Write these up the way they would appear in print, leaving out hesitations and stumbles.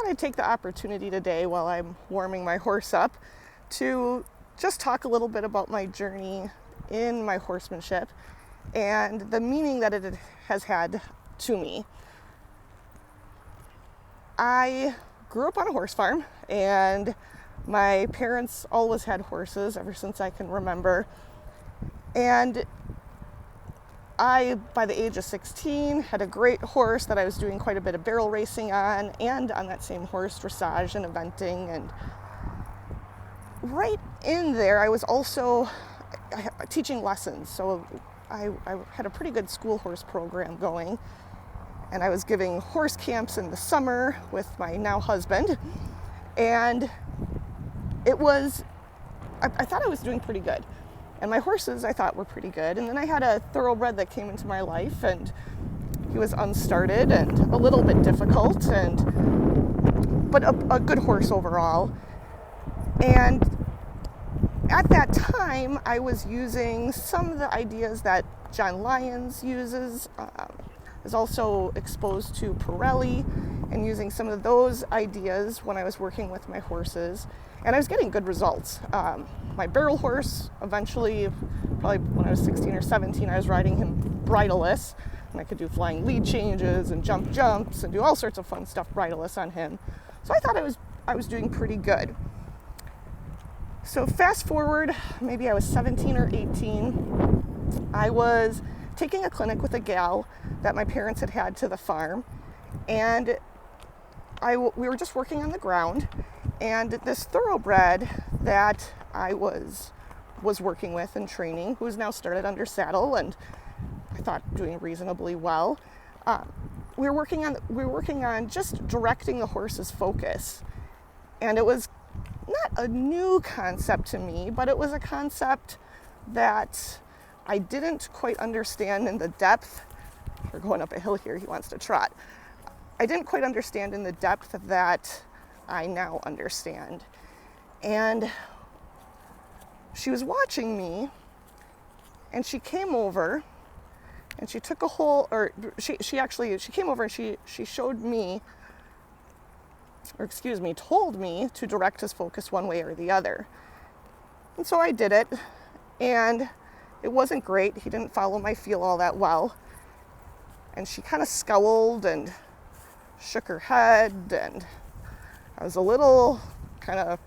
thought I'd take the opportunity today while I'm warming my horse up to just talk a little bit about my journey in my horsemanship and the meaning that it has had to me. I grew up on a horse farm, and my parents always had horses ever since I can remember. And I, by the age of 16, had a great horse that I was doing quite a bit of barrel racing on, and on that same horse, dressage and eventing. And right in there, I was also teaching lessons. So I had a pretty good school horse program going, and I was giving horse camps in the summer with my now husband. And I thought I was doing pretty good. And my horses, I thought, were pretty good. And then I had a thoroughbred that came into my life, and he was unstarted and a little bit difficult, but a good horse overall. And at that time, I was using some of the ideas that John Lyons uses. I was also exposed to Pirelli and using some of those ideas when I was working with my horses. And I was getting good results. My barrel horse, eventually, probably when I was 16 or 17, I was riding him bridleless, and I could do flying lead changes and jumps and do all sorts of fun stuff bridleless on him. So I thought I was doing pretty good. So fast forward, maybe I was 17 or 18, I was taking a clinic with a gal that my parents had to the farm, and we were just working on the ground. And this thoroughbred that I was working with and training, who is now started under saddle and I thought doing reasonably well, we were working on just directing the horse's focus. And it was not a new concept to me, but it was a concept that I didn't quite understand in the depth. We're going up a hill here, he wants to trot. I didn't quite understand in the depth that I now understand. And she was watching me, and she came over and she took a whole, or she came over and she showed me, or excuse me, told me to direct his focus one way or the other. And so I did it, and it wasn't great. He didn't follow my feel all that well. And she kind of scowled and shook her head, and I was a little kind of,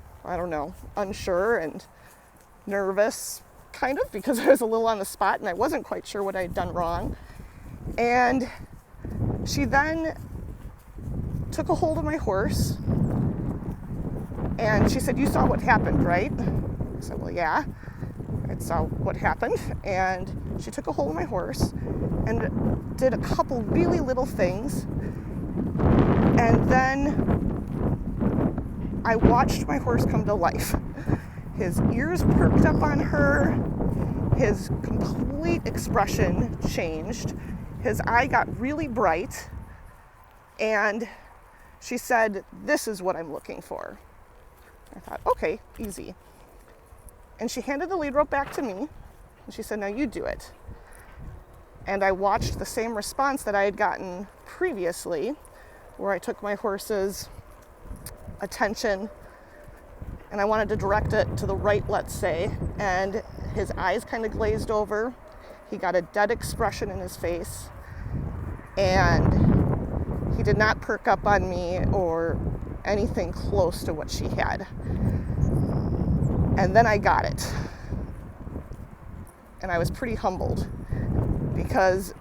unsure and nervous, kind of, because I was a little on the spot and I wasn't quite sure what I had done wrong. And she then took a hold of my horse and she said, "You saw what happened, right?" I said, "Well, yeah, I saw what happened." And she took a hold of my horse and did a couple really little things. And then I watched my horse come to life. His ears perked up on her, his complete expression changed, his eye got really bright, and she said, "This is what I'm looking for." I thought, okay, easy. And she handed the lead rope back to me, and she said, "Now you do it." And I watched the same response that I had gotten previously, where I took my horse's attention and I wanted to direct it to the right, let's say, and his eyes kind of glazed over. He got a dead expression in his face, and he did not perk up on me or anything close to what she had. And then I got it, and I was pretty humbled, because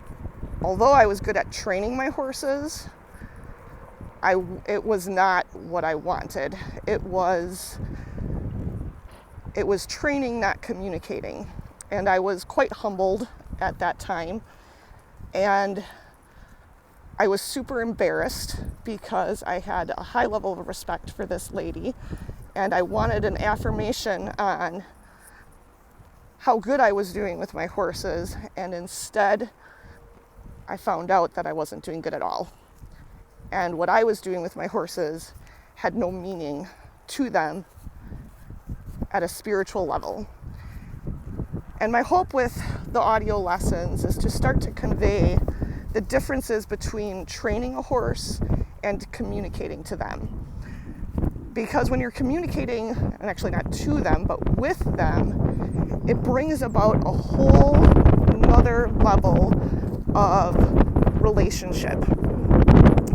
although I was good at training my horses, it was not what I wanted. It was training, not communicating. And I was quite humbled at that time. And I was super embarrassed because I had a high level of respect for this lady. And I wanted an affirmation on how good I was doing with my horses. And instead, I found out that I wasn't doing good at all. And what I was doing with my horses had no meaning to them at a spiritual level. And my hope with the audio lessons is to start to convey the differences between training a horse and communicating to them. Because when you're communicating, and actually not to them, but with them, it brings about a whole nother level of relationship.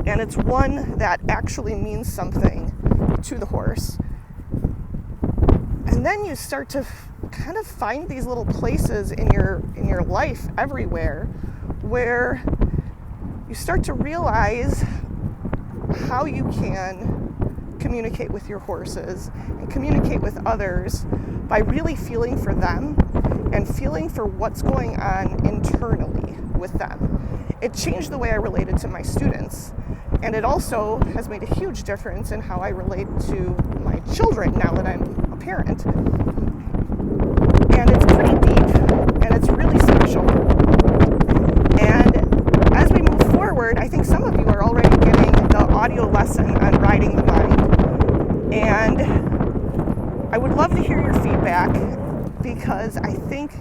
And it's one that actually means something to the horse. And then you start to kind of find these little places in your life everywhere where you start to realize how you can communicate with your horses and communicate with others by really feeling for them and feeling for what's going on internally with them. It changed the way I related to my students, and it also has made a huge difference in how I relate to my children now that I'm a parent. And it's pretty deep, and it's really special. And as we move forward, I think some of you are already getting the audio lesson on riding the mind. And I would love to hear your feedback, because I think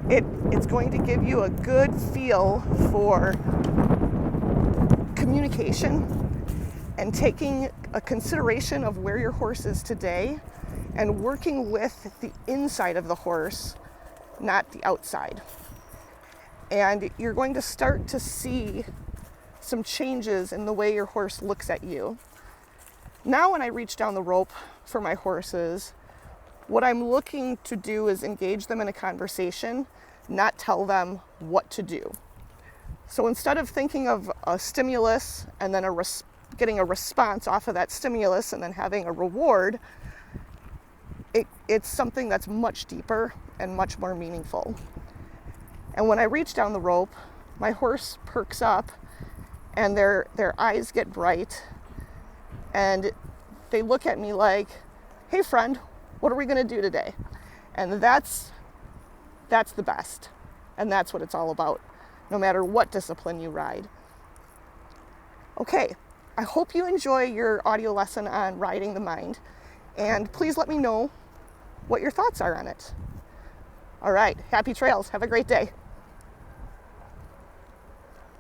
it's going to give you a good feel for communication and taking a consideration of where your horse is today and working with the inside of the horse, not the outside. And you're going to start to see some changes in the way your horse looks at you. Now when I reach down the rope for my horses, what I'm looking to do is engage them in a conversation, not tell them what to do. So instead of thinking of a stimulus and then getting a response off of that stimulus and then having a reward, it's something that's much deeper and much more meaningful. And when I reach down the rope, my horse perks up and their eyes get bright and they look at me like, "Hey friend, what are we going to do today?" And that's the best. And that's what it's all about, no matter what discipline you ride. Okay, I hope you enjoy your audio lesson on riding the mind, and please let me know what your thoughts are on it. All right, happy trails. Have a great day.